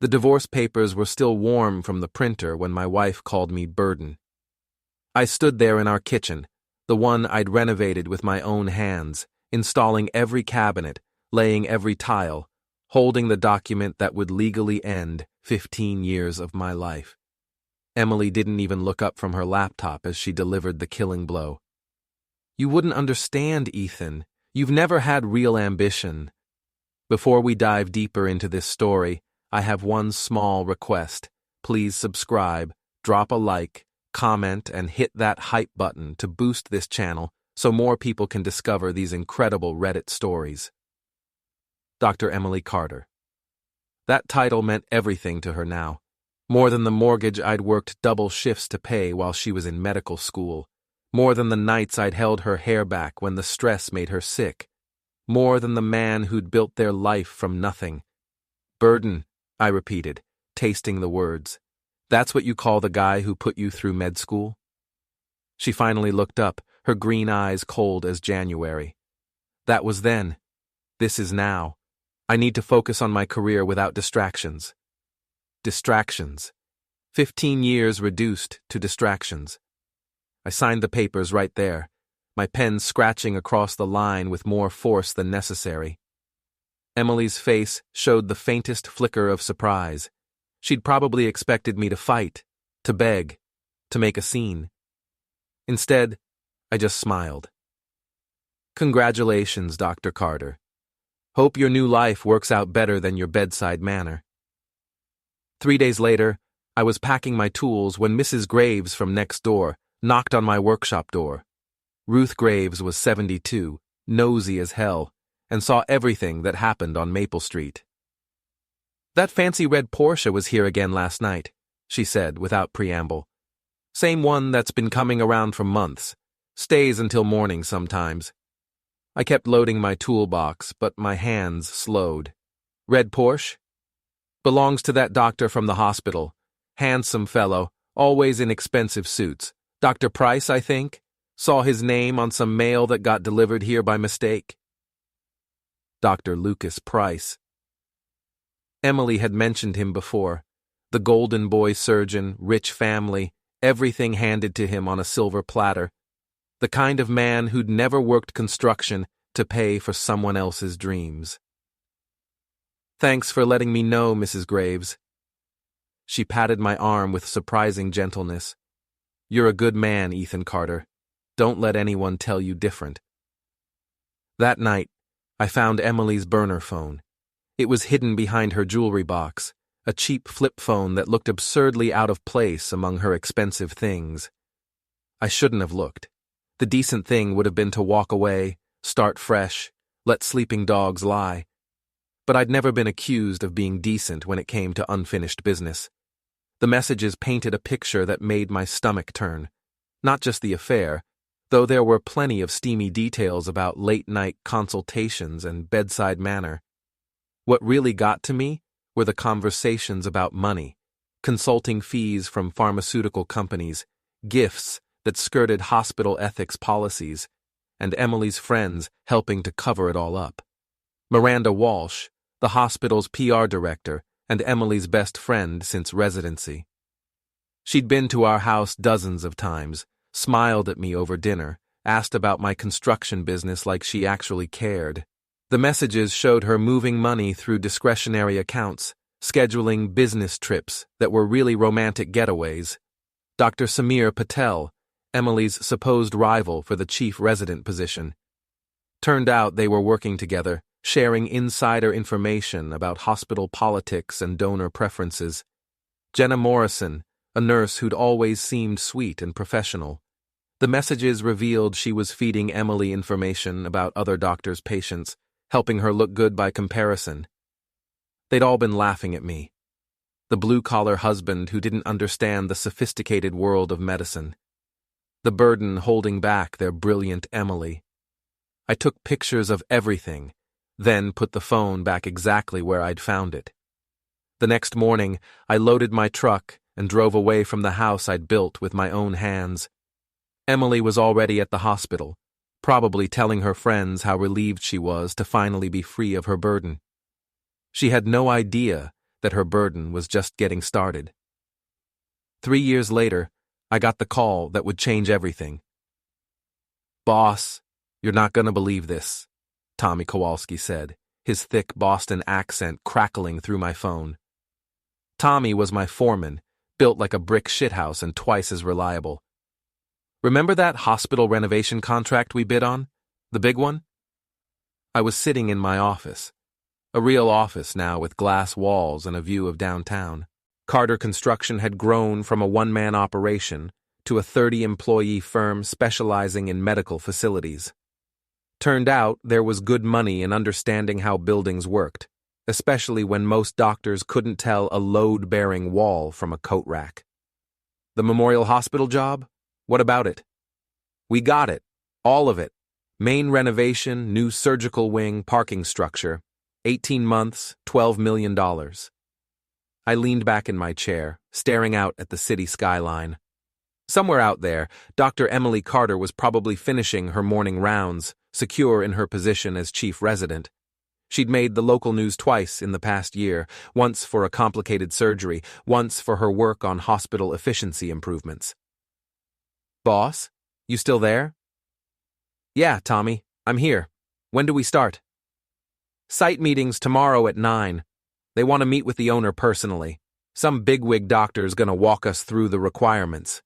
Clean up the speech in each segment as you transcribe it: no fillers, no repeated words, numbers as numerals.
The divorce papers were still warm from the printer when my wife called me burden. I stood there in our kitchen, the one I'd renovated with my own hands, installing every cabinet, laying every tile, holding the document that would legally end 15 years of my life. Emily didn't even look up from her laptop as she delivered the killing blow. "You wouldn't understand, Ethan. You've never had real ambition." Before we dive deeper into this story, I have one small request. Please subscribe, drop a like, comment, and hit that hype button to boost this channel so more people can discover these incredible Reddit stories. Dr. Emily Carter. That title meant everything to her now. More than the mortgage I'd worked double shifts to pay while she was in medical school. More than the nights I'd held her hair back when the stress made her sick. More than the man who'd built their life from nothing. "Burden," I repeated, tasting the words. "That's what you call the guy who put you through med school?" She finally looked up, her green eyes cold as January. "That was then. This is now. I need to focus on my career without distractions." Distractions. 15 years reduced to distractions. I signed the papers right there, my pen scratching across the line with more force than necessary. Emily's face showed the faintest flicker of surprise. She'd probably expected me to fight, to beg, to make a scene. Instead, I just smiled. "Congratulations, Dr. Carter. Hope your new life works out better than your bedside manner." 3 days later, I was packing my tools when Mrs. Graves from next door knocked on my workshop door. Ruth Graves was 72, nosy as hell, and saw everything that happened on Maple Street. "That fancy red Porsche was here again last night," she said without preamble. "Same one that's been coming around for months. Stays until morning sometimes." I kept loading my toolbox, but my hands slowed. "Red Porsche? Belongs to that doctor from the hospital. Handsome fellow, always in expensive suits. Dr. Price, I think. Saw his name on some mail that got delivered here by mistake." Dr. Lucas Price. Emily had mentioned him before. The golden boy surgeon, rich family, everything handed to him on a silver platter. The kind of man who'd never worked construction to pay for someone else's dreams. "Thanks for letting me know, Mrs. Graves." She patted my arm with surprising gentleness. "You're a good man, Ethan Carter. Don't let anyone tell you different." That night, I found Emily's burner phone. It was hidden behind her jewelry box, a cheap flip phone that looked absurdly out of place among her expensive things. I shouldn't have looked. The decent thing would have been to walk away, start fresh, let sleeping dogs lie. But I'd never been accused of being decent when it came to unfinished business. The messages painted a picture that made my stomach turn. Not just the affair, though there were plenty of steamy details about late-night consultations and bedside manner. What really got to me were the conversations about money, consulting fees from pharmaceutical companies, gifts that skirted hospital ethics policies, and Emily's friends helping to cover it all up. Miranda Walsh, the hospital's PR director and Emily's best friend since residency. She'd been to our house dozens of times, smiled at me over dinner, asked about my construction business like she actually cared. The messages showed her moving money through discretionary accounts, scheduling business trips that were really romantic getaways. Dr. Samir Patel, Emily's supposed rival for the chief resident position. Turned out they were working together, sharing insider information about hospital politics and donor preferences. Jenna Morrison, a nurse who'd always seemed sweet and professional. The messages revealed she was feeding Emily information about other doctors' patients, helping her look good by comparison. They'd all been laughing at me. The blue-collar husband who didn't understand the sophisticated world of medicine. The burden holding back their brilliant Emily. I took pictures of everything, then put the phone back exactly where I'd found it. The next morning, I loaded my truck and drove away from the house I'd built with my own hands. Emily was already at the hospital, probably telling her friends how relieved she was to finally be free of her burden. She had no idea that her burden was just getting started. 3 years later, I got the call that would change everything. "Boss, you're not gonna believe this," Tommy Kowalski said, his thick Boston accent crackling through my phone. Tommy was my foreman, built like a brick shithouse and twice as reliable. "Remember that hospital renovation contract we bid on? The big one?" I was sitting in my office. A real office now with glass walls and a view of downtown. Carter Construction had grown from a one-man operation to a 30-employee firm specializing in medical facilities. Turned out there was good money in understanding how buildings worked, especially when most doctors couldn't tell a load-bearing wall from a coat rack. The Memorial Hospital job? What about it? We got it. All of it. Main renovation, new surgical wing, parking structure. 18 months, $12 million. I leaned back in my chair, staring out at the city skyline. Somewhere out there, Dr. Emily Carter was probably finishing her morning rounds, secure in her position as chief resident. She'd made the local news twice in the past year, once for a complicated surgery, once for her work on hospital efficiency improvements. "Boss, you still there?" "Yeah, Tommy, I'm here. When do we start?" "Site meetings tomorrow at 9. They want to meet with the owner personally. Some bigwig doctor's gonna walk us through the requirements."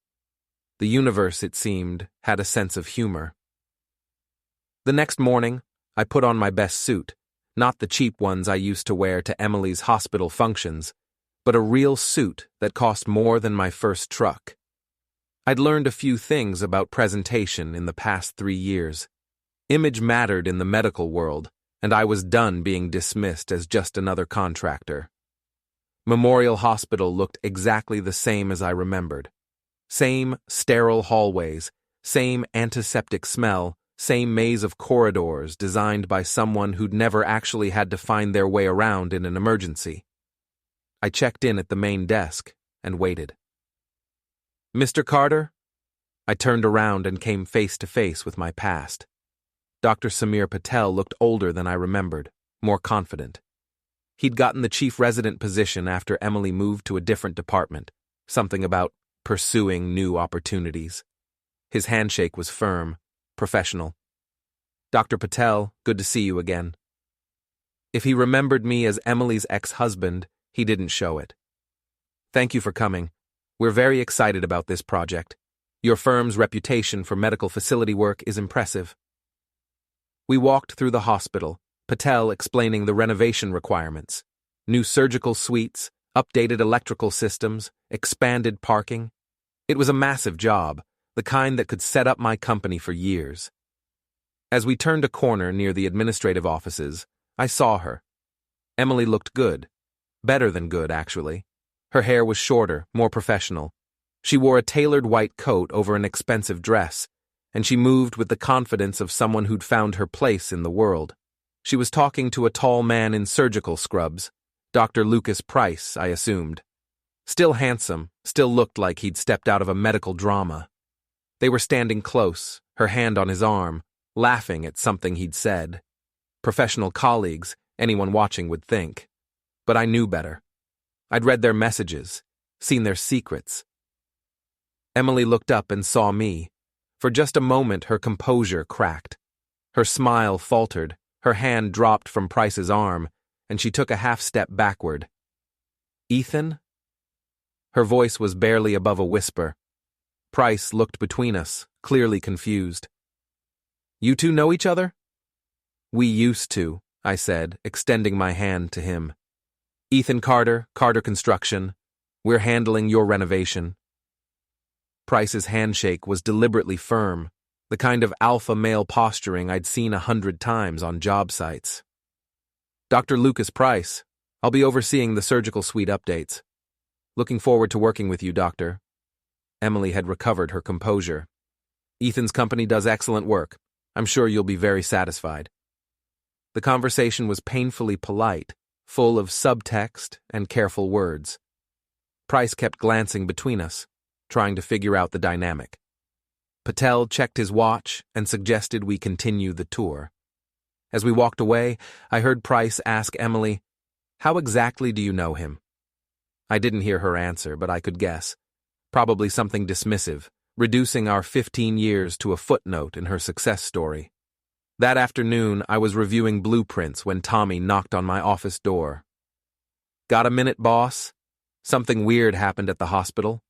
The universe, it seemed, had a sense of humor. The next morning, I put on my best suit, not the cheap ones I used to wear to Emily's hospital functions, but a real suit that cost more than my first truck. I'd learned a few things about presentation in the past 3 years. Image mattered in the medical world, and I was done being dismissed as just another contractor. Memorial Hospital looked exactly the same as I remembered. Same sterile hallways, same antiseptic smell, same maze of corridors designed by someone who'd never actually had to find their way around in an emergency. I checked in at the main desk and waited. "Mr. Carter?" I turned around and came face to face with my past. Dr. Samir Patel looked older than I remembered, more confident. He'd gotten the chief resident position after Emily moved to a different department, something about pursuing new opportunities. His handshake was firm, professional. "Dr. Patel, good to see you again." If he remembered me as Emily's ex-husband, he didn't show it. "Thank you for coming. We're very excited about this project. Your firm's reputation for medical facility work is impressive." We walked through the hospital, Patel explaining the renovation requirements. New surgical suites, updated electrical systems, expanded parking. It was a massive job, the kind that could set up my company for years. As we turned a corner near the administrative offices, I saw her. Emily looked good. Better than good, actually. Her hair was shorter, more professional. She wore a tailored white coat over an expensive dress, and she moved with the confidence of someone who'd found her place in the world. She was talking to a tall man in surgical scrubs, Dr. Lucas Price, I assumed. Still handsome, still looked like he'd stepped out of a medical drama. They were standing close, her hand on his arm, laughing at something he'd said. Professional colleagues, anyone watching would think. But I knew better. I'd read their messages, seen their secrets. Emily looked up and saw me. For just a moment, her composure cracked. Her smile faltered, her hand dropped from Price's arm, and she took a half-step backward. "Ethan?" Her voice was barely above a whisper. Price looked between us, clearly confused. "You two know each other?" "We used to," I said, extending my hand to him. "Ethan Carter, Carter Construction. We're handling your renovation." Price's handshake was deliberately firm, the kind of alpha male posturing I'd seen 100 times on job sites. "Dr. Lucas Price. I'll be overseeing the surgical suite updates. Looking forward to working with you, Doctor." Emily had recovered her composure. "Ethan's company does excellent work. I'm sure you'll be very satisfied." The conversation was painfully polite, full of subtext and careful words. Price kept glancing between us, trying to figure out the dynamic. Patel checked his watch and suggested we continue the tour. As we walked away, I heard Price ask Emily, "How exactly do you know him?" I didn't hear her answer, but I could guess. Probably something dismissive, reducing our 15 years to a footnote in her success story. That afternoon, I was reviewing blueprints when Tommy knocked on my office door. "Got a minute, boss? Something weird happened at the hospital."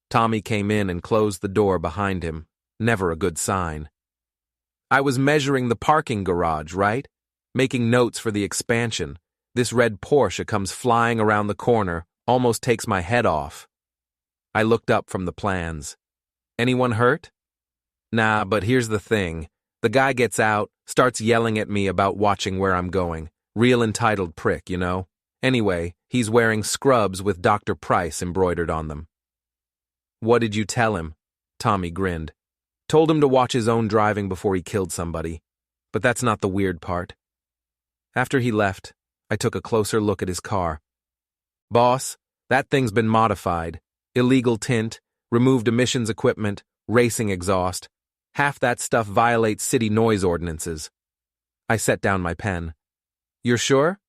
Tommy came in and closed the door behind him. Never a good sign. "I was measuring the parking garage, right? Making notes for the expansion. This red Porsche comes flying around the corner, almost takes my head off." I looked up from the plans. "Anyone hurt?" "Nah, but here's the thing. The guy gets out, starts yelling at me about watching where I'm going. Real entitled prick, you know? Anyway, he's wearing scrubs with Dr. Price embroidered on them." "What did you tell him?" Tommy grinned. "Told him to watch his own driving before he killed somebody. But that's not the weird part." After he left, I took a closer look at his car. "Boss, that thing's been modified. Illegal tint, removed emissions equipment, racing exhaust. Half that stuff violates city noise ordinances." I set down my pen. "You're sure?"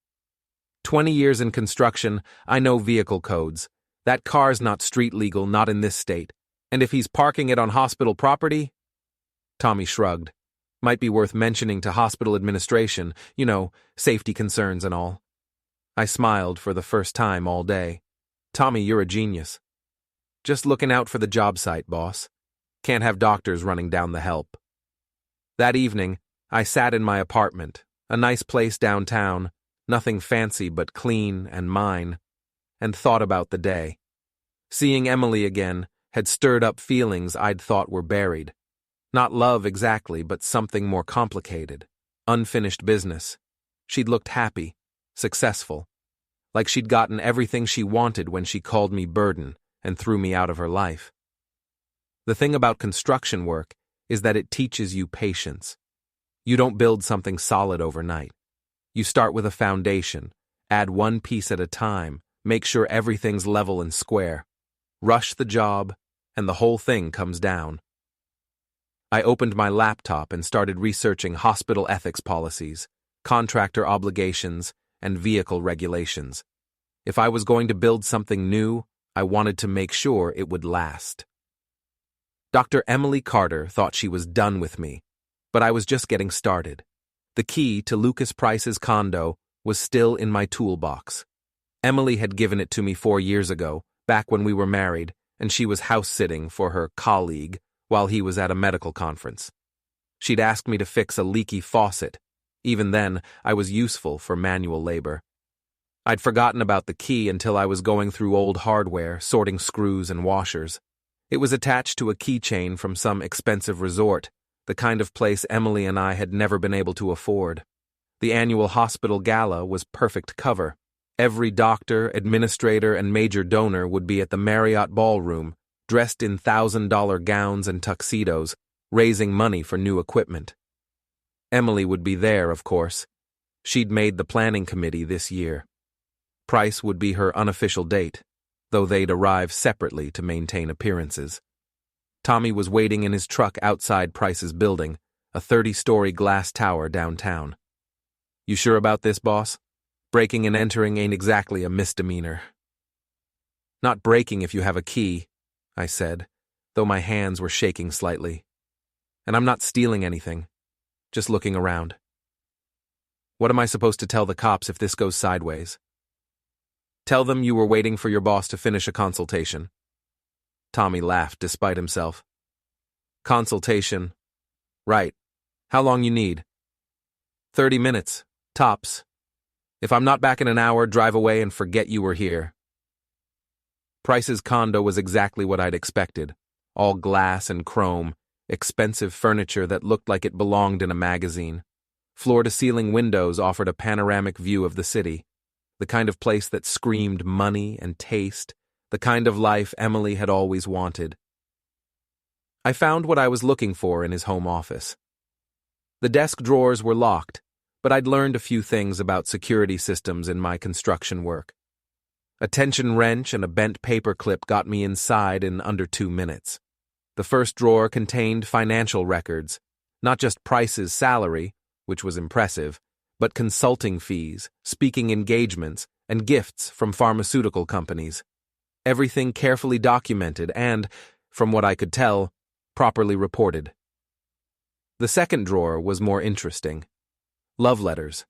20 years in construction, I know vehicle codes. That car's not street legal, not in this state. And if he's parking it on hospital property?" Tommy shrugged. "Might be worth mentioning to hospital administration, you know, safety concerns and all." I smiled for the first time all day. "Tommy, you're a genius." "Just looking out for the job site, boss. Can't have doctors running down the help." That evening, I sat in my apartment, a nice place downtown, nothing fancy but clean and mine, and thought about the day. Seeing Emily again had stirred up feelings I'd thought were buried. Not love exactly, but something more complicated. Unfinished business. She'd looked happy, successful, like she'd gotten everything she wanted when she called me burden and threw me out of her life. The thing about construction work is that it teaches you patience. You don't build something solid overnight. You start with a foundation, add one piece at a time, make sure everything's level and square. Rush the job, and the whole thing comes down. I opened my laptop and started researching hospital ethics policies, contractor obligations, and vehicle regulations. If I was going to build something new, I wanted to make sure it would last. Dr. Emily Carter thought she was done with me, but I was just getting started. The key to Lucas Price's condo was still in my toolbox. Emily had given it to me 4 years ago, back when we were married, and she was house-sitting for her colleague while he was at a medical conference. She'd asked me to fix a leaky faucet. Even then, I was useful for manual labor. I'd forgotten about the key until I was going through old hardware, sorting screws and washers. It was attached to a keychain from some expensive resort, the kind of place Emily and I had never been able to afford. The annual hospital gala was perfect cover. Every doctor, administrator, and major donor would be at the Marriott ballroom, dressed in $1,000 gowns and tuxedos, raising money for new equipment. Emily would be there, of course. She'd made the planning committee this year. Price would be her unofficial date, though they'd arrive separately to maintain appearances. Tommy was waiting in his truck outside Price's building, a 30-story glass tower downtown. "You sure about this, boss? Breaking and entering ain't exactly a misdemeanor." "Not breaking if you have a key," I said, though my hands were shaking slightly. "And I'm not stealing anything, just looking around." "What am I supposed to tell the cops if this goes sideways?" "Tell them you were waiting for your boss to finish a consultation." Tommy laughed despite himself. "Consultation. Right. How long you need?" 30 minutes, tops. If I'm not back in an hour, drive away and forget you were here." Price's condo was exactly what I'd expected. All glass and chrome, expensive furniture that looked like it belonged in a magazine. Floor-to-ceiling windows offered a panoramic view of the city. The kind of place that screamed money and taste, the kind of life Emily had always wanted. I found what I was looking for in his home office. The desk drawers were locked, but I'd learned a few things about security systems in my construction work. A tension wrench and a bent paper clip got me inside in under 2 minutes. The first drawer contained financial records, not just Price's salary, which was impressive, but consulting fees, speaking engagements, and gifts from pharmaceutical companies. Everything carefully documented and, from what I could tell, properly reported. The second drawer was more interesting. Love letters.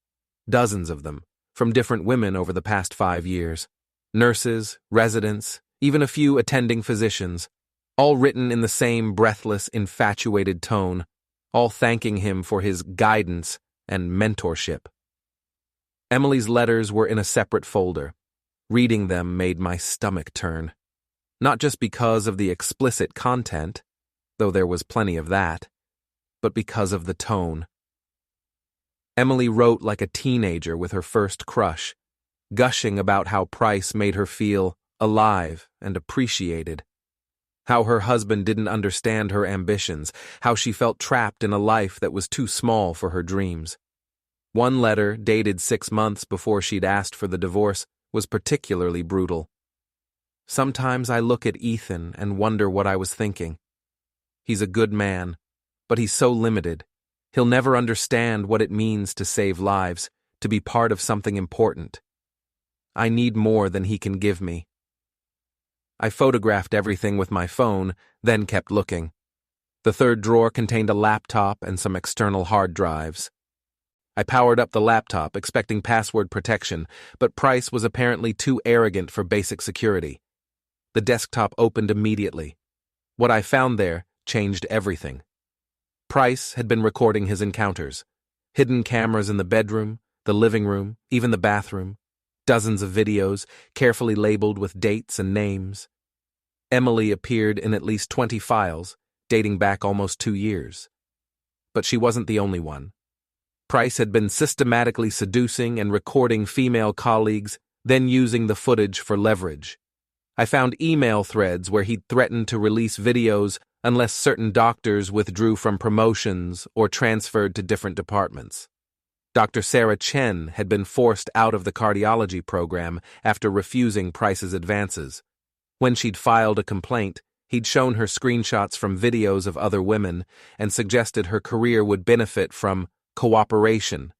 Dozens of them, from different women over the past 5 years. Nurses, residents, even a few attending physicians, all written in the same breathless, infatuated tone, all thanking him for his guidance and mentorship. Emily's letters were in a separate folder. Reading them made my stomach turn. Not just because of the explicit content, though there was plenty of that, but because of the tone. Emily wrote like a teenager with her first crush, gushing about how Price made her feel alive and appreciated. How her husband didn't understand her ambitions, how she felt trapped in a life that was too small for her dreams. One letter, dated 6 months before she'd asked for the divorce, was particularly brutal. Sometimes I look at Ethan and wonder what I was thinking. He's a good man, but he's so limited. He'll never understand what it means to save lives, to be part of something important. I need more than he can give me. I photographed everything with my phone, then kept looking. The third drawer contained a laptop and some external hard drives. I powered up the laptop, expecting password protection, but Price was apparently too arrogant for basic security. The desktop opened immediately. What I found there changed everything. Price had been recording his encounters. Hidden cameras in the bedroom, the living room, even the bathroom. Dozens of videos, carefully labeled with dates and names. Emily appeared in at least 20 files, dating back almost 2 years. But she wasn't the only one. Price had been systematically seducing and recording female colleagues, then using the footage for leverage. I found email threads where he'd threatened to release videos unless certain doctors withdrew from promotions or transferred to different departments. Dr. Sarah Chen had been forced out of the cardiology program after refusing Price's advances. When she'd filed a complaint, he'd shown her screenshots from videos of other women and suggested her career would benefit from cooperation.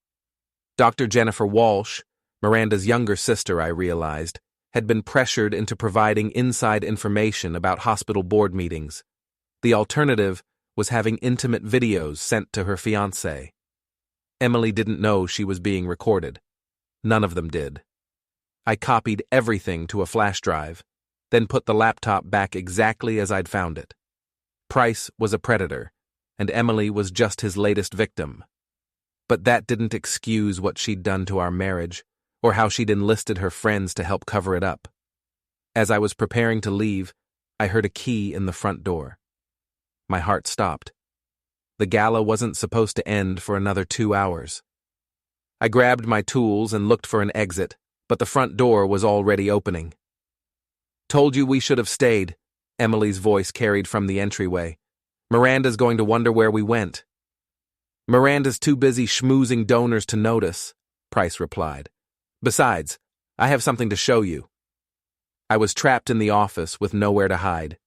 Dr. Jennifer Walsh, Miranda's younger sister, I realized, had been pressured into providing inside information about hospital board meetings. The alternative was having intimate videos sent to her fiancé. Emily didn't know she was being recorded. None of them did. I copied everything to a flash drive, then put the laptop back exactly as I'd found it. Price was a predator, and Emily was just his latest victim. But that didn't excuse what she'd done to our marriage, or how she'd enlisted her friends to help cover it up. As I was preparing to leave, I heard a key in the front door. My heart stopped. The gala wasn't supposed to end for another 2 hours. I grabbed my tools and looked for an exit, but the front door was already opening. "Told you we should have stayed," Emily's voice carried from the entryway. "Miranda's going to wonder where we went." "Miranda's too busy schmoozing donors to notice," Price replied. "Besides, I have something to show you." I was trapped in the office with nowhere to hide.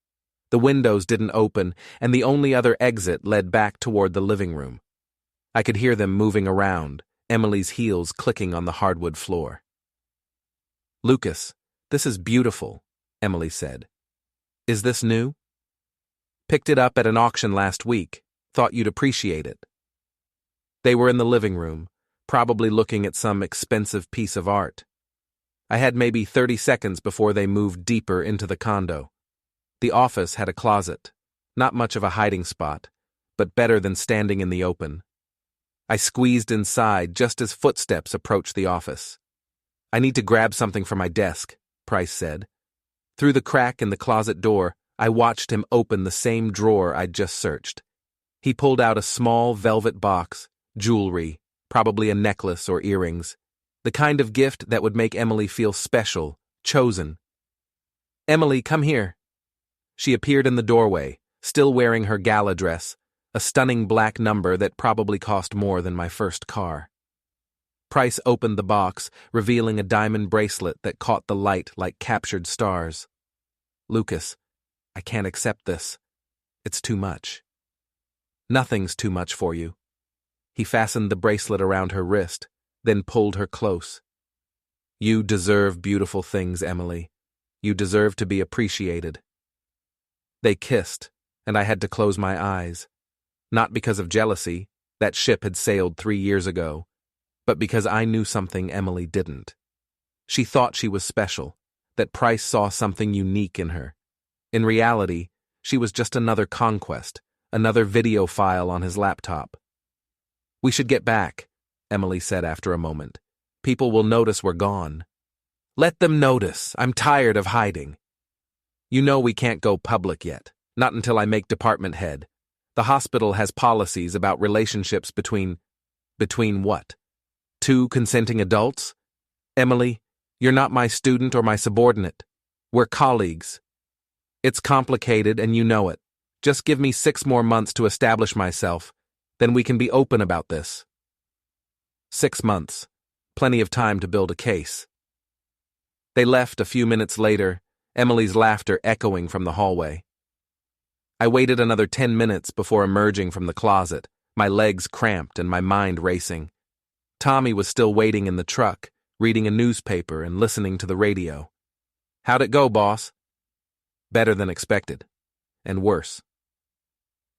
The windows didn't open, and the only other exit led back toward the living room. I could hear them moving around, Emily's heels clicking on the hardwood floor. "Lucas, this is beautiful," Emily said. "Is this new?" "Picked it up at an auction last week. Thought you'd appreciate it." They were in the living room, probably looking at some expensive piece of art. I had maybe 30 seconds before they moved deeper into the condo. The office had a closet, not much of a hiding spot, but better than standing in the open. I squeezed inside just as footsteps approached the office. "I need to grab something from my desk," Price said. Through the crack in the closet door, I watched him open the same drawer I'd just searched. He pulled out a small velvet box, jewelry, probably a necklace or earrings, the kind of gift that would make Emily feel special, chosen. "Emily, come here." She appeared in the doorway, still wearing her gala dress, a stunning black number that probably cost more than my first car. Price opened the box, revealing a diamond bracelet that caught the light like captured stars. "Lucas, I can't accept this. It's too much." "Nothing's too much for you." He fastened the bracelet around her wrist, then pulled her close. You deserve beautiful things, Emily. You deserve to be appreciated. They kissed, and I had to close my eyes. Not because of jealousy, that ship had sailed 3 years ago, but because I knew something Emily didn't. She thought she was special, that Price saw something unique in her. In reality, she was just another conquest, another video file on his laptop. We should get back, Emily said after a moment. People will notice we're gone. Let them notice. I'm tired of hiding. You know we can't go public yet, not until I make department head. The hospital has policies about relationships between what? Two consenting adults? Emily, you're not my student or my subordinate. We're colleagues. It's complicated and you know it. Just give me 6 more months to establish myself, then we can be open about this. 6 months. Plenty of time to build a case. They left a few minutes later, Emily's laughter echoing from the hallway. I waited another 10 minutes before emerging from the closet, my legs cramped and my mind racing. Tommy was still waiting in the truck, reading a newspaper and listening to the radio. How'd it go, boss? Better than expected. And worse.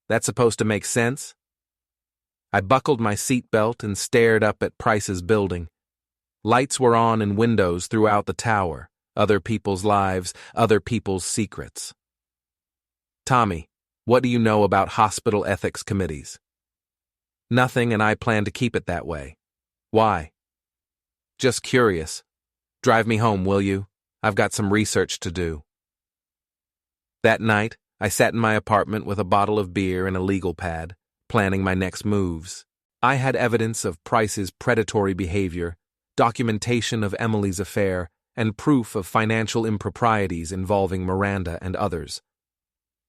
That's supposed to make sense? I buckled my seatbelt and stared up at Price's building. Lights were on in windows throughout the tower, other people's lives, other people's secrets. Tommy, what do you know about hospital ethics committees? Nothing, and I plan to keep it that way. Why? Just curious. Drive me home, will you? I've got some research to do. That night, I sat in my apartment with a bottle of beer and a legal pad, planning my next moves. I had evidence of Price's predatory behavior, documentation of Emily's affair, and proof of financial improprieties involving Miranda and others.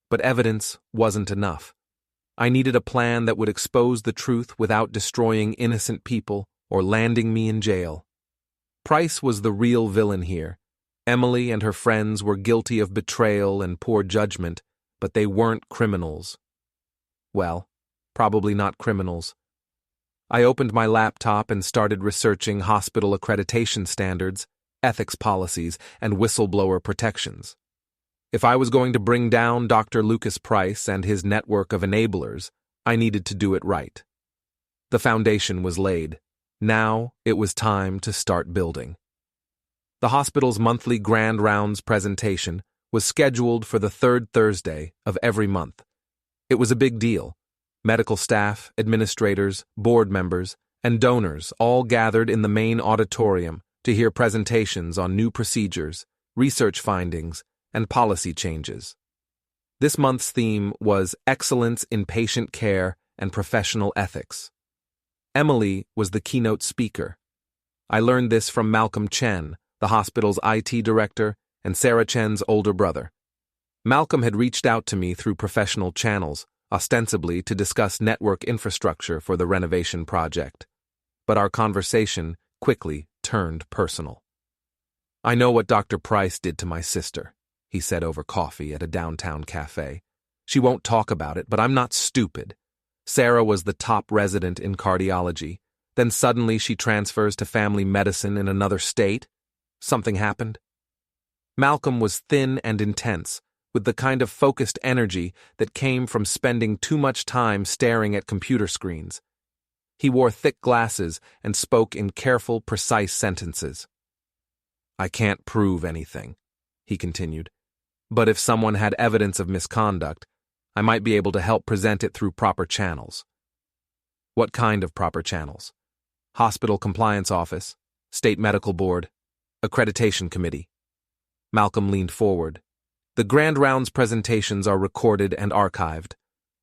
But evidence wasn't enough. I needed a plan that would expose the truth without destroying innocent people or landing me in jail. Price was the real villain here. Emily and her friends were guilty of betrayal and poor judgment, but they weren't criminals. Well, probably not criminals. I opened my laptop and started researching hospital accreditation standards, ethics policies, and whistleblower protections. If I was going to bring down Dr. Lucas Price and his network of enablers, I needed to do it right. The foundation was laid. Now it was time to start building. The hospital's monthly Grand Rounds presentation was scheduled for the 3rd Thursday of every month. It was a big deal. Medical staff, administrators, board members, and donors all gathered in the main auditorium to hear presentations on new procedures, research findings, and policy changes. This month's theme was Excellence in Patient Care and Professional Ethics. Emily was the keynote speaker. I learned this from Malcolm Chen, the hospital's IT director, and Sarah Chen's older brother. Malcolm had reached out to me through professional channels, ostensibly to discuss network infrastructure for the renovation project. But our conversation quickly turned personal. I know what Dr. Price did to my sister, he said over coffee at a downtown cafe. She won't talk about it, but I'm not stupid. Sarah was the top resident in cardiology. Then suddenly she transfers to family medicine in another state. Something happened. Malcolm was thin and intense, with the kind of focused energy that came from spending too much time staring at computer screens. He wore thick glasses and spoke in careful, precise sentences. I can't prove anything, he continued, but if someone had evidence of misconduct, I might be able to help present it through proper channels. What kind of proper channels? Hospital Compliance Office, State Medical Board, Accreditation Committee. Malcolm leaned forward. The Grand Rounds presentations are recorded and archived.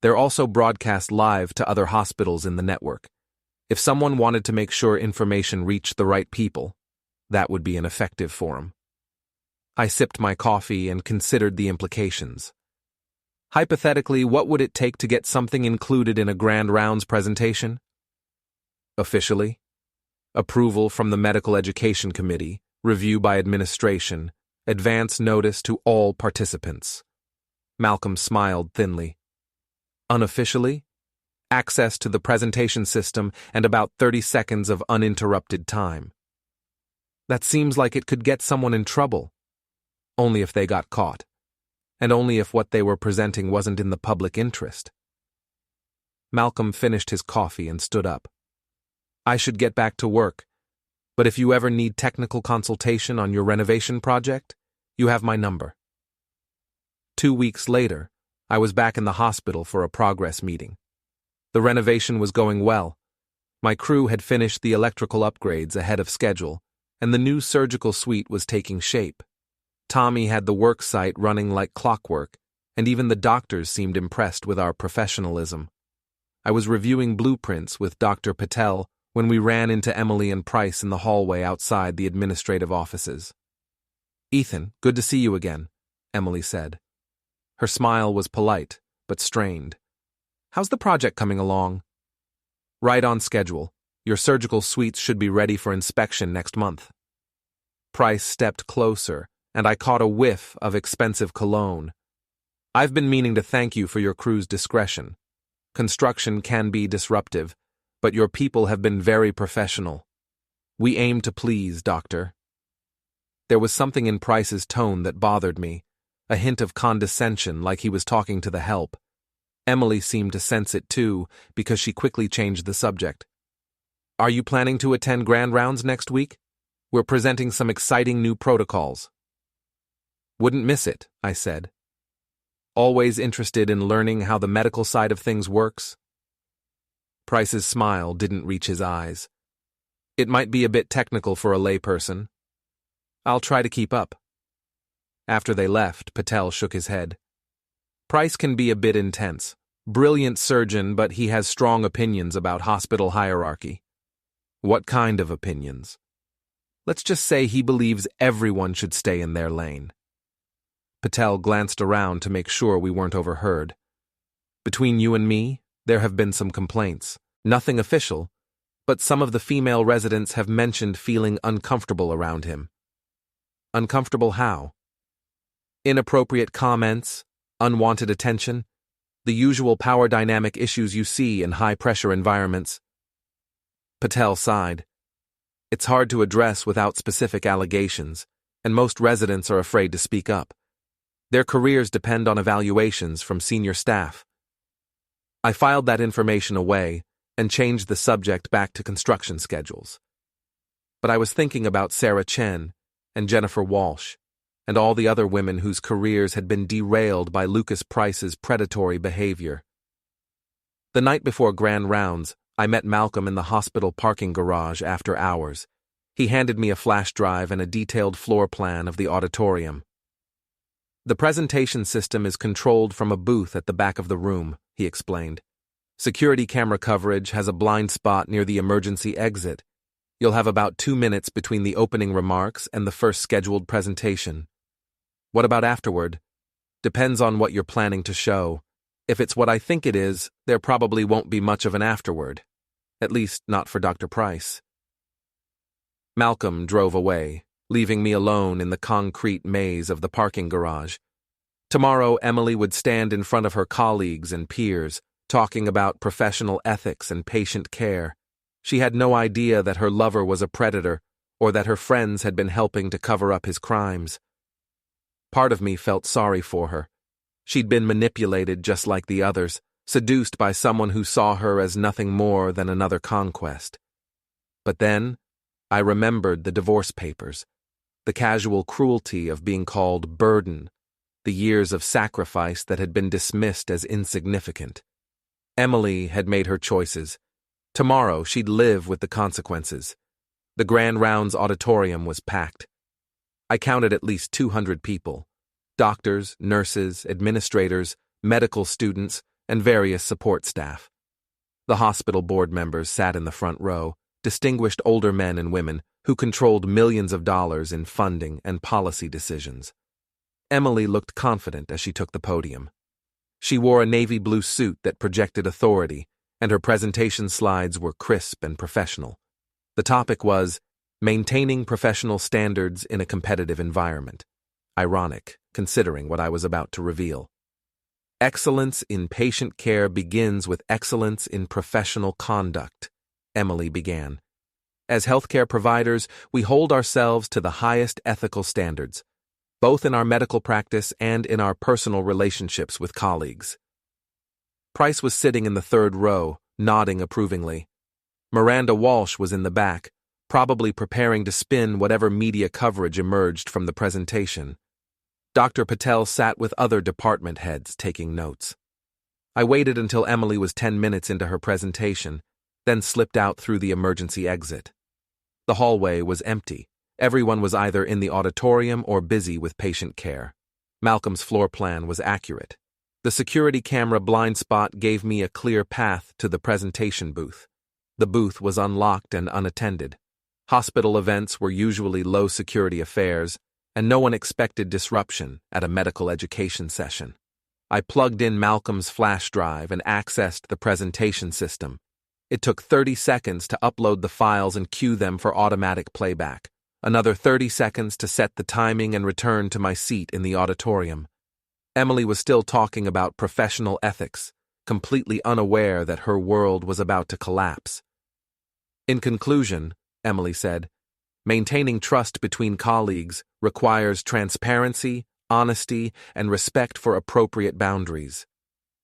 They're also broadcast live to other hospitals in the network. If someone wanted to make sure information reached the right people, that would be an effective forum. I sipped my coffee and considered the implications. Hypothetically, what would it take to get something included in a Grand Rounds presentation? Officially, approval from the Medical Education Committee, review by administration, advance notice to all participants. Malcolm smiled thinly. Unofficially, access to the presentation system and about 30 seconds of uninterrupted time. That seems like it could get someone in trouble. Only if they got caught. And only if what they were presenting wasn't in the public interest. Malcolm finished his coffee and stood up. I should get back to work, but if you ever need technical consultation on your renovation project, you have my number. 2 weeks later, I was back in the hospital for a progress meeting. The renovation was going well. My crew had finished the electrical upgrades ahead of schedule, and the new surgical suite was taking shape. Tommy had the work site running like clockwork, and even the doctors seemed impressed with our professionalism. I was reviewing blueprints with Dr. Patel when we ran into Emily and Price in the hallway outside the administrative offices. "Ethan, good to see you again," Emily said. Her smile was polite, but strained. "How's the project coming along?" "Right on schedule. Your surgical suites should be ready for inspection next month." Price stepped closer, and I caught a whiff of expensive cologne. "I've been meaning to thank you for your crew's discretion. Construction can be disruptive, but your people have been very professional. We aim to please, Doctor." There was something in Price's tone that bothered me, a hint of condescension like he was talking to the help. Emily seemed to sense it too, because she quickly changed the subject. "Are you planning to attend grand rounds next week? We're presenting some exciting new protocols." "Wouldn't miss it," I said. "Always interested in learning how the medical side of things works." Price's smile didn't reach his eyes. "It might be a bit technical for a layperson. I'll try to keep up." After they left, Patel shook his head. "Price can be a bit intense. Brilliant surgeon, but he has strong opinions about hospital hierarchy." "What kind of opinions?" "Let's just say he believes everyone should stay in their lane." Patel glanced around to make sure we weren't overheard. "Between you and me, there have been some complaints. Nothing official, but some of the female residents have mentioned feeling uncomfortable around him." "Uncomfortable how?" "Inappropriate comments, unwanted attention, the usual power dynamic issues you see in high-pressure environments." Patel sighed. "It's hard to address without specific allegations, and most residents are afraid to speak up. Their careers depend on evaluations from senior staff." I filed that information away and changed the subject back to construction schedules. But I was thinking about Sarah Chen and Jennifer Walsh, and all the other women whose careers had been derailed by Lucas Price's predatory behavior. The night before grand rounds, I met Malcolm in the hospital parking garage after hours. He handed me a flash drive and a detailed floor plan of the auditorium. "The presentation system is controlled from a booth at the back of the room," he explained. "Security camera coverage has a blind spot near the emergency exit. You'll have about 2 minutes between the opening remarks and the first scheduled presentation. What about afterward? Depends on what you're planning to show. If it's what I think it is, there probably won't be much of an afterward. At least not for Dr. Price." Malcolm drove away, leaving me alone in the concrete maze of the parking garage. Tomorrow, Emily would stand in front of her colleagues and peers, talking about professional ethics and patient care. She had no idea that her lover was a predator, or that her friends had been helping to cover up his crimes. Part of me felt sorry for her. She'd been manipulated just like the others, seduced by someone who saw her as nothing more than another conquest. But then, I remembered the divorce papers, the casual cruelty of being called burden, the years of sacrifice that had been dismissed as insignificant. Emily had made her choices. Tomorrow she'd live with the consequences. The Grand Rounds auditorium was packed. I counted at least 200 people: doctors, nurses, administrators, medical students, and various support staff. The hospital board members sat in the front row, distinguished older men and women who controlled millions of dollars in funding and policy decisions. Emily looked confident as she took the podium. She wore a navy blue suit that projected authority, and her presentation slides were crisp and professional. The topic was maintaining professional standards in a competitive environment. Ironic, considering what I was about to reveal. "Excellence in patient care begins with excellence in professional conduct," Emily began. As healthcare providers, we hold ourselves to the highest ethical standards, both in our medical practice and in our personal relationships with colleagues. Price was sitting in the third row, nodding approvingly. Miranda Walsh was in the back, probably preparing to spin whatever media coverage emerged from the presentation. Dr. Patel sat with other department heads taking notes. I waited until Emily was 10 minutes into her presentation, then slipped out through the emergency exit. The hallway was empty. Everyone was either in the auditorium or busy with patient care. Malcolm's floor plan was accurate. The security camera blind spot gave me a clear path to the presentation booth. The booth was unlocked and unattended. Hospital events were usually low-security affairs, and no one expected disruption at a medical education session. I plugged in Malcolm's flash drive and accessed the presentation system. It took 30 seconds to upload the files and queue them for automatic playback. Another 30 seconds to set the timing and return to my seat in the auditorium. Emily was still talking about professional ethics, completely unaware that her world was about to collapse. In conclusion, Emily said, maintaining trust between colleagues requires transparency, honesty, and respect for appropriate boundaries.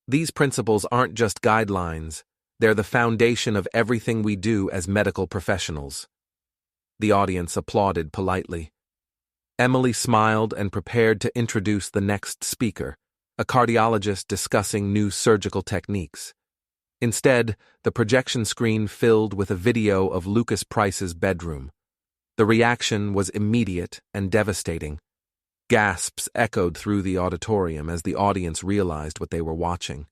These principles aren't just guidelines, they're the foundation of everything we do as medical professionals. The audience applauded politely. Emily smiled and prepared to introduce the next speaker, a cardiologist discussing new surgical techniques. Instead, the projection screen filled with a video of Lucas Price's bedroom. The reaction was immediate and devastating. Gasps echoed through the auditorium as the audience realized what they were watching.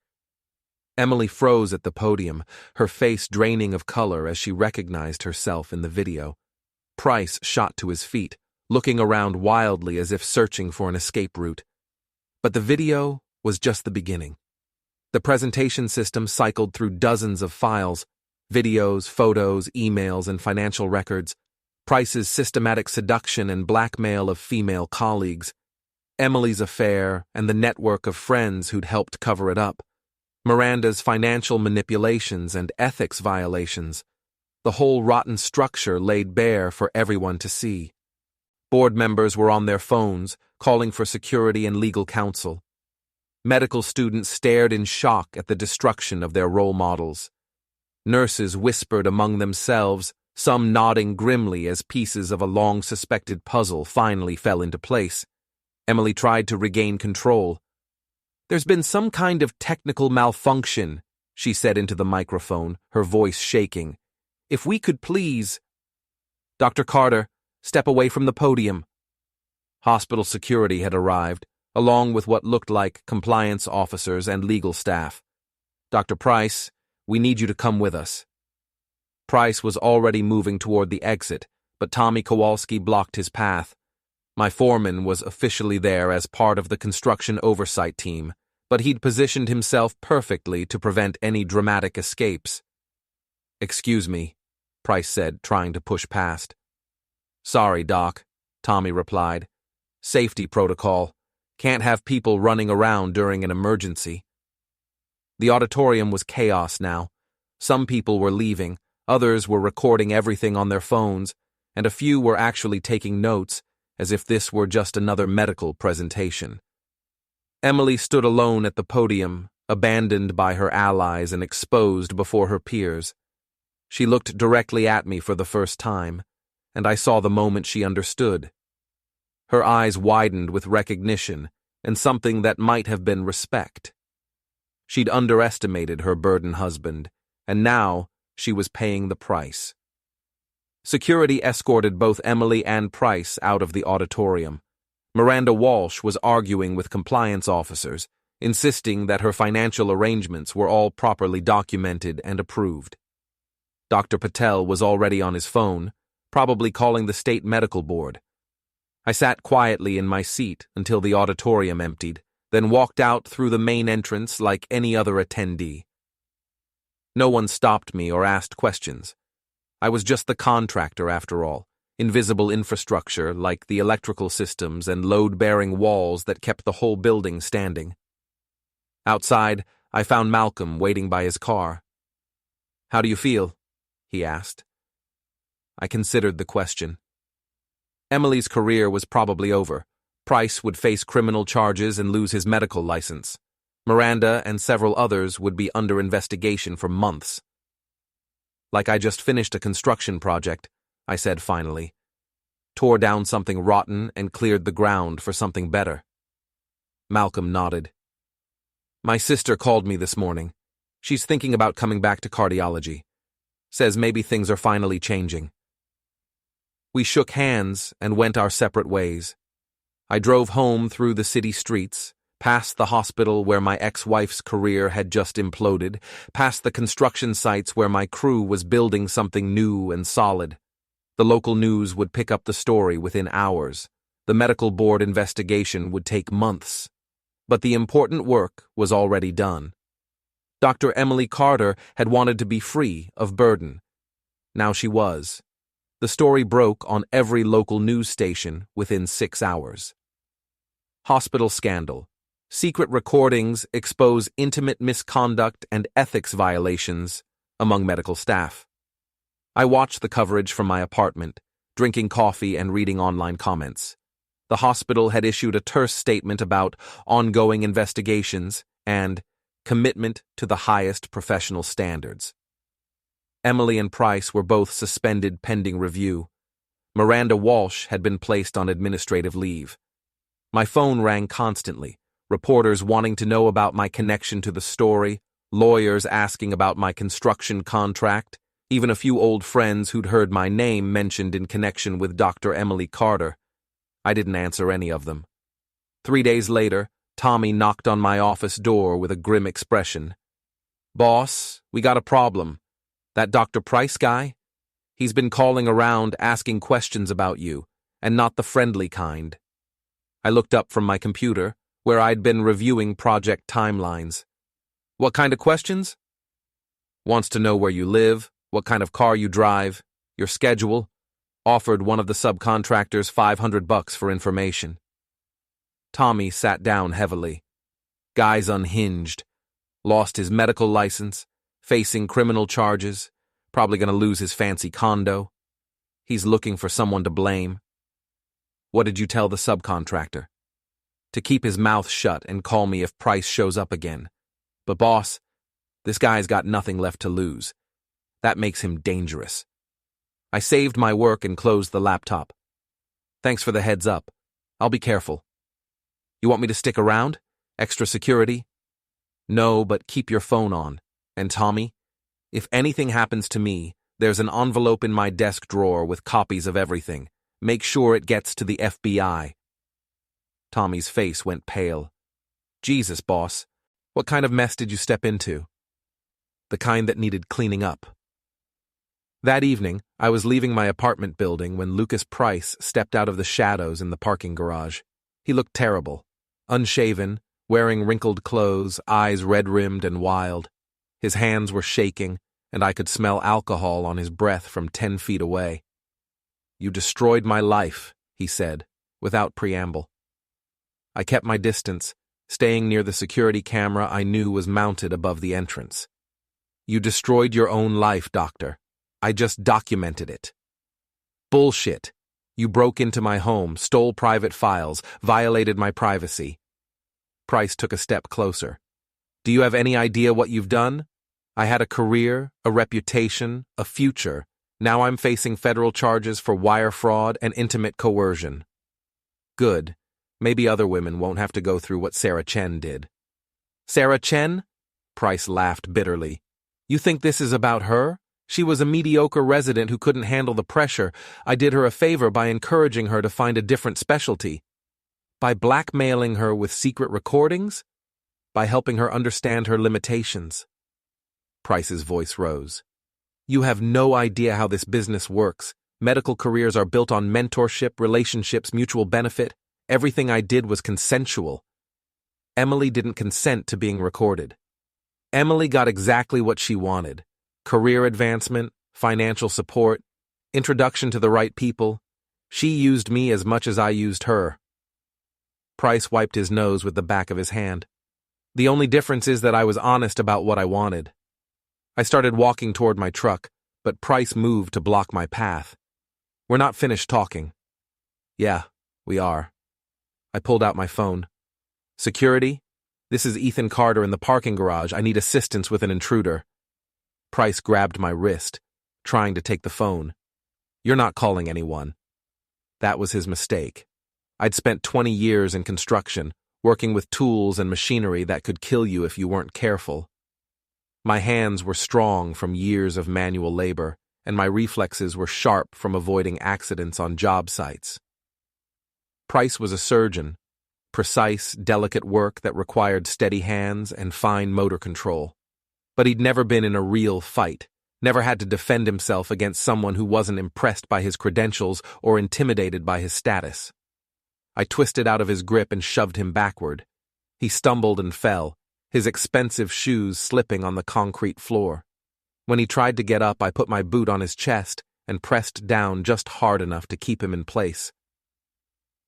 Emily froze at the podium, her face draining of color as she recognized herself in the video. Price shot to his feet, looking around wildly as if searching for an escape route. But the video was just the beginning. The presentation system cycled through dozens of files, videos, photos, emails, and financial records, Price's systematic seduction and blackmail of female colleagues, Emily's affair and the network of friends who'd helped cover it up, Miranda's financial manipulations and ethics violations, the whole rotten structure laid bare for everyone to see. Board members were on their phones, calling for security and legal counsel. Medical students stared in shock at the destruction of their role models. Nurses whispered among themselves, some nodding grimly as pieces of a long-suspected puzzle finally fell into place. Emily tried to regain control. "There's been some kind of technical malfunction," she said into the microphone, her voice shaking. "If we could please—" "Dr. Carter, step away from the podium." Hospital security had arrived, along with what looked like compliance officers and legal staff. "Dr. Price, we need you to come with us." Price was already moving toward the exit, but Tommy Kowalski blocked his path. My foreman was officially there as part of the construction oversight team, but he'd positioned himself perfectly to prevent any dramatic escapes. "Excuse me," Price said, trying to push past. "Sorry, Doc," Tommy replied. "Safety protocol. Can't have people running around during an emergency." The auditorium was chaos now. Some people were leaving, others were recording everything on their phones, and a few were actually taking notes, as if this were just another medical presentation. Emily stood alone at the podium, abandoned by her allies and exposed before her peers. She looked directly at me for the first time, and I saw the moment she understood. Her eyes widened with recognition and something that might have been respect. She'd underestimated her burden husband, and now she was paying the price. Security escorted both Emily and Price out of the auditorium. Miranda Walsh was arguing with compliance officers, insisting that her financial arrangements were all properly documented and approved. Dr. Patel was already on his phone, probably calling the state medical board. I sat quietly in my seat until the auditorium emptied, then walked out through the main entrance like any other attendee. No one stopped me or asked questions. I was just the contractor after all, invisible infrastructure like the electrical systems and load-bearing walls that kept the whole building standing. Outside, I found Malcolm waiting by his car. "How do you feel?" he asked. I considered the question. Emily's career was probably over. Price would face criminal charges and lose his medical license. Miranda and several others would be under investigation for months. Like I just finished a construction project, I said finally. Tore down something rotten and cleared the ground for something better. Malcolm nodded. My sister called me this morning. She's thinking about coming back to cardiology. Says maybe things are finally changing. We shook hands and went our separate ways. I drove home through the city streets, past the hospital where my ex-wife's career had just imploded, past the construction sites where my crew was building something new and solid. The local news would pick up the story within hours. The medical board investigation would take months. But the important work was already done. Dr. Emily Carter had wanted to be free of burden. Now she was. The story broke on every local news station within 6 hours. Hospital scandal. Secret recordings expose intimate misconduct and ethics violations among medical staff. I watched the coverage from my apartment, drinking coffee and reading online comments. The hospital had issued a terse statement about ongoing investigations and commitment to the highest professional standards. Emily and Price were both suspended pending review. Miranda Walsh had been placed on administrative leave. My phone rang constantly, reporters wanting to know about my connection to the story, lawyers asking about my construction contract, even a few old friends who'd heard my name mentioned in connection with Dr. Emily Carter. I didn't answer any of them. 3 days later, Tommy knocked on my office door with a grim expression. Boss, we got a problem. That Dr. Price guy? He's been calling around asking questions about you, and not the friendly kind. I looked up from my computer, where I'd been reviewing project timelines. What kind of questions? Wants to know where you live, what kind of car you drive, your schedule. Offered one of the subcontractors $500 for information. Tommy sat down heavily. Guy's unhinged. Lost his medical license, facing criminal charges, probably going to lose his fancy condo. He's looking for someone to blame. What did you tell the subcontractor? To keep his mouth shut and call me if Price shows up again. But boss, this guy's got nothing left to lose. That makes him dangerous. I saved my work and closed the laptop. Thanks for the heads up. I'll be careful. You want me to stick around? Extra security? No, but keep your phone on. And Tommy, if anything happens to me, there's an envelope in my desk drawer with copies of everything. Make sure it gets to the FBI. Tommy's face went pale. Jesus, boss, what kind of mess did you step into? The kind that needed cleaning up. That evening, I was leaving my apartment building when Lucas Price stepped out of the shadows in the parking garage. He looked terrible. Unshaven, wearing wrinkled clothes, eyes red-rimmed and wild. His hands were shaking, and I could smell alcohol on his breath from 10 feet away. You destroyed my life, he said, without preamble. I kept my distance, staying near the security camera I knew was mounted above the entrance. You destroyed your own life, Doctor. I just documented it. Bullshit. You broke into my home, stole private files, violated my privacy. Price took a step closer. Do you have any idea what you've done? I had a career, a reputation, a future. Now I'm facing federal charges for wire fraud and intimate coercion. Good. Maybe other women won't have to go through what Sarah Chen did. Sarah Chen? Price laughed bitterly. You think this is about her? She was a mediocre resident who couldn't handle the pressure. I did her a favor by encouraging her to find a different specialty. By blackmailing her with secret recordings? By helping her understand her limitations. Price's voice rose. You have no idea how this business works. Medical careers are built on mentorship, relationships, mutual benefit. Everything I did was consensual. Emily didn't consent to being recorded. Emily got exactly what she wanted. Career advancement, financial support, introduction to the right people. She used me as much as I used her. Price wiped his nose with the back of his hand. The only difference is that I was honest about what I wanted. I started walking toward my truck, but Price moved to block my path. We're not finished talking. Yeah, we are. I pulled out my phone. Security? This is Ethan Carter in the parking garage. I need assistance with an intruder. Price grabbed my wrist, trying to take the phone. You're not calling anyone. That was his mistake. I'd spent 20 years in construction, working with tools and machinery that could kill you if you weren't careful. My hands were strong from years of manual labor, and my reflexes were sharp from avoiding accidents on job sites. Price was a surgeon, precise, delicate work that required steady hands and fine motor control. But he'd never been in a real fight, never had to defend himself against someone who wasn't impressed by his credentials or intimidated by his status. I twisted out of his grip and shoved him backward. He stumbled and fell, his expensive shoes slipping on the concrete floor. When he tried to get up, I put my boot on his chest and pressed down just hard enough to keep him in place.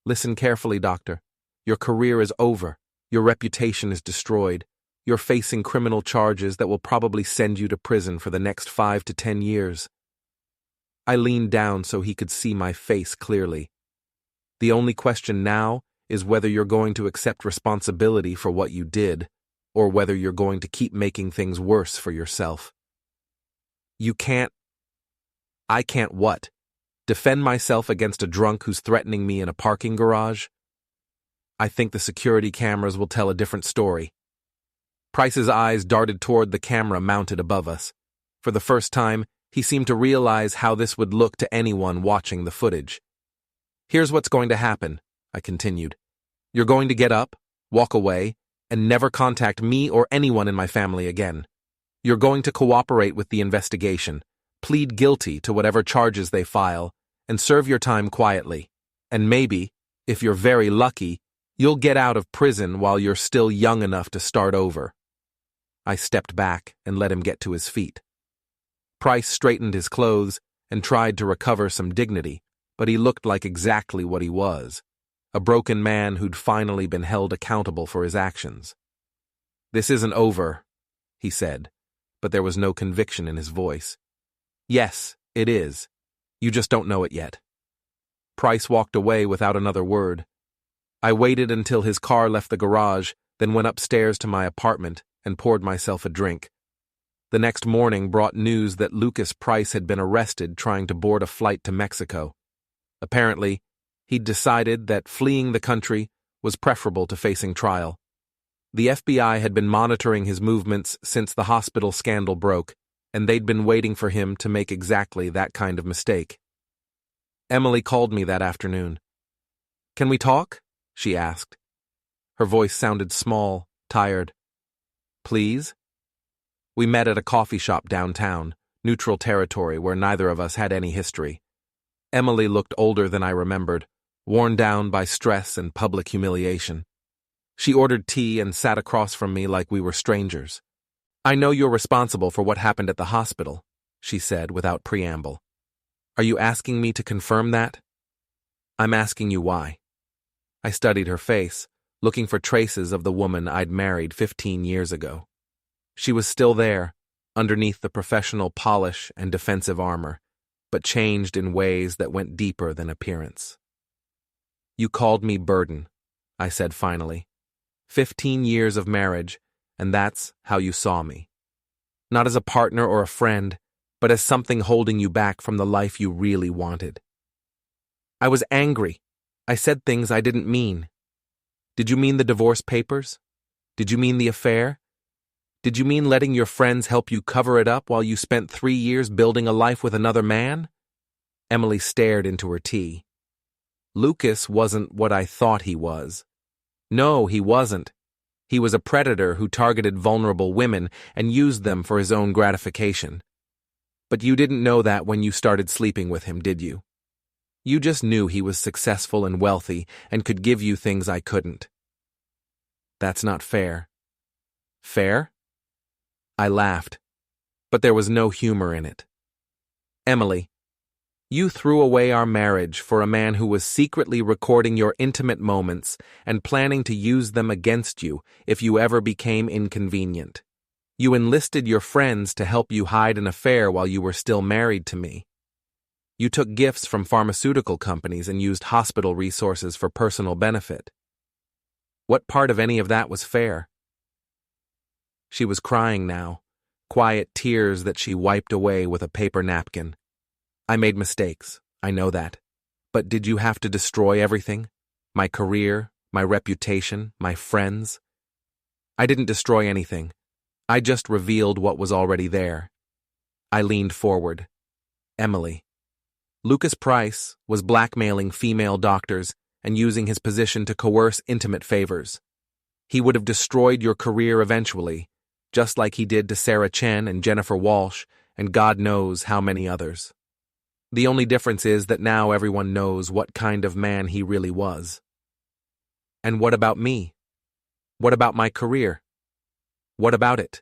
Listen carefully, Doctor. Your career is over. Your reputation is destroyed. You're facing criminal charges that will probably send you to prison for the next 5 to 10 years. I leaned down so he could see my face clearly. The only question now is whether you're going to accept responsibility for what you did, or whether you're going to keep making things worse for yourself. You can't. I can't what? Defend myself against a drunk who's threatening me in a parking garage? I think the security cameras will tell a different story. Price's eyes darted toward the camera mounted above us. For the first time, he seemed to realize how this would look to anyone watching the footage. Here's what's going to happen, I continued. You're going to get up, walk away, and never contact me or anyone in my family again. You're going to cooperate with the investigation, plead guilty to whatever charges they file, and serve your time quietly. And maybe, if you're very lucky, you'll get out of prison while you're still young enough to start over. I stepped back and let him get to his feet. Price straightened his clothes and tried to recover some dignity, but he looked like exactly what he was, a broken man who'd finally been held accountable for his actions. This isn't over, he said, but there was no conviction in his voice. Yes, it is. You just don't know it yet. Price walked away without another word. I waited until his car left the garage, then went upstairs to my apartment and poured myself a drink. The next morning brought news that Lucas Price had been arrested trying to board a flight to Mexico. Apparently, he'd decided that fleeing the country was preferable to facing trial. The FBI had been monitoring his movements since the hospital scandal broke, and they'd been waiting for him to make exactly that kind of mistake. Emily called me that afternoon. "Can we talk?" she asked. Her voice sounded small, tired. "Please?" We met at a coffee shop downtown, neutral territory where neither of us had any history. Emily looked older than I remembered, worn down by stress and public humiliation. She ordered tea and sat across from me like we were strangers. "I know you're responsible for what happened at the hospital," she said without preamble. "Are you asking me to confirm that?" "I'm asking you why." I studied her face, looking for traces of the woman I'd married 15 years ago. She was still there, underneath the professional polish and defensive armor, but changed in ways that went deeper than appearance. "You called me burden," I said finally. 15 years of marriage, and that's how you saw me. Not as a partner or a friend, but as something holding you back from the life you really wanted. I was angry. I said things I didn't mean. Did you mean the divorce papers? Did you mean the affair? Did you mean letting your friends help you cover it up while you spent 3 years building a life with another man? Emily stared into her tea. Lucas wasn't what I thought he was. No, he wasn't. He was a predator who targeted vulnerable women and used them for his own gratification. But you didn't know that when you started sleeping with him, did you? You just knew he was successful and wealthy and could give you things I couldn't. That's not fair. Fair? I laughed, but there was no humor in it. Emily, you threw away our marriage for a man who was secretly recording your intimate moments and planning to use them against you if you ever became inconvenient. You enlisted your friends to help you hide an affair while you were still married to me. You took gifts from pharmaceutical companies and used hospital resources for personal benefit. What part of any of that was fair? She was crying now, quiet tears that she wiped away with a paper napkin. I made mistakes, I know that. But did you have to destroy everything? My career, my reputation, my friends? I didn't destroy anything. I just revealed what was already there. I leaned forward. Emily. Lucas Price was blackmailing female doctors and using his position to coerce intimate favors. He would have destroyed your career eventually, just like he did to Sarah Chen and Jennifer Walsh and God knows how many others. The only difference is that now everyone knows what kind of man he really was. And what about me? What about my career? What about it?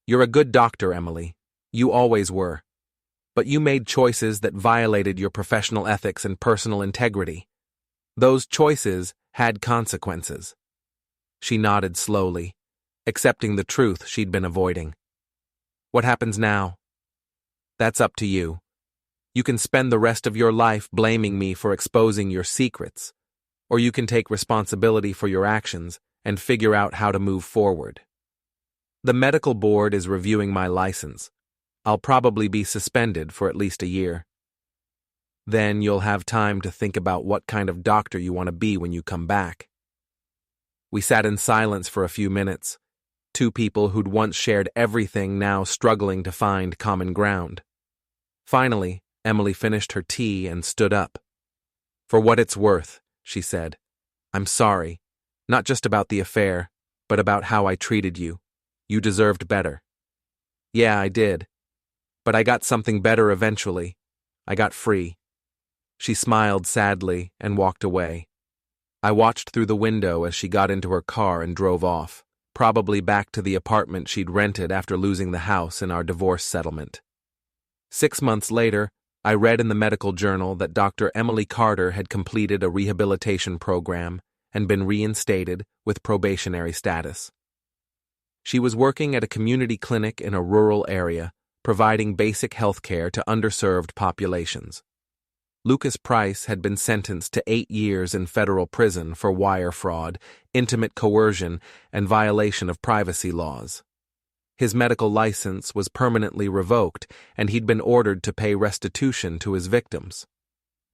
You're a good doctor, Emily. You always were. But you made choices that violated your professional ethics and personal integrity. Those choices had consequences. She nodded slowly, accepting the truth she'd been avoiding. What happens now? That's up to you. You can spend the rest of your life blaming me for exposing your secrets, or you can take responsibility for your actions and figure out how to move forward. The medical board is reviewing my license. I'll probably be suspended for at least a year. Then you'll have time to think about what kind of doctor you want to be when you come back. We sat in silence for a few minutes, two people who'd once shared everything now struggling to find common ground. Finally, Emily finished her tea and stood up. For what it's worth, she said, I'm sorry, not just about the affair, but about how I treated you. You deserved better. Yeah, I did. But I got something better eventually. I got free. She smiled sadly and walked away. I watched through the window as she got into her car and drove off, probably back to the apartment she'd rented after losing the house in our divorce settlement. 6 months later, I read in the medical journal that Dr. Emily Carter had completed a rehabilitation program and been reinstated with probationary status. She was working at a community clinic in a rural area, providing basic health care to underserved populations. Lucas Price had been sentenced to 8 years in federal prison for wire fraud, intimate coercion, and violation of privacy laws. His medical license was permanently revoked, and he'd been ordered to pay restitution to his victims.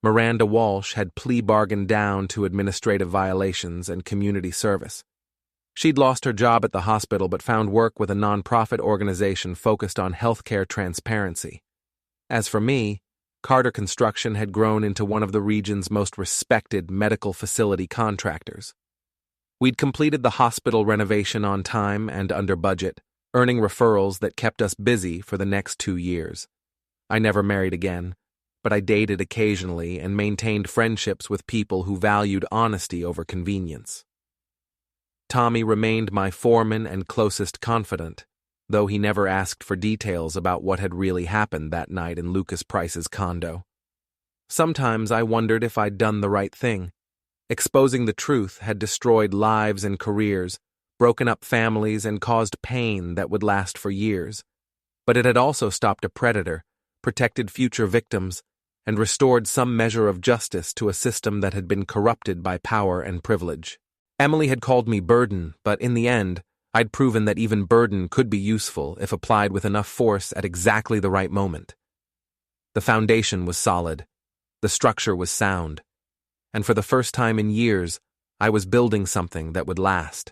Miranda Walsh had plea bargained down to administrative violations and community service. She'd lost her job at the hospital but found work with a nonprofit organization focused on healthcare transparency. As for me, Carter Construction had grown into one of the region's most respected medical facility contractors. We'd completed the hospital renovation on time and under budget, earning referrals that kept us busy for the next 2 years. I never married again, but I dated occasionally and maintained friendships with people who valued honesty over convenience. Tommy remained my foreman and closest confidant, though he never asked for details about what had really happened that night in Lucas Price's condo. Sometimes I wondered if I'd done the right thing. Exposing the truth had destroyed lives and careers, broken up families, and caused pain that would last for years. But it had also stopped a predator, protected future victims, and restored some measure of justice to a system that had been corrupted by power and privilege. Emily had called me burden, but in the end, I'd proven that even burden could be useful if applied with enough force at exactly the right moment. The foundation was solid, the structure was sound, and for the first time in years, I was building something that would last.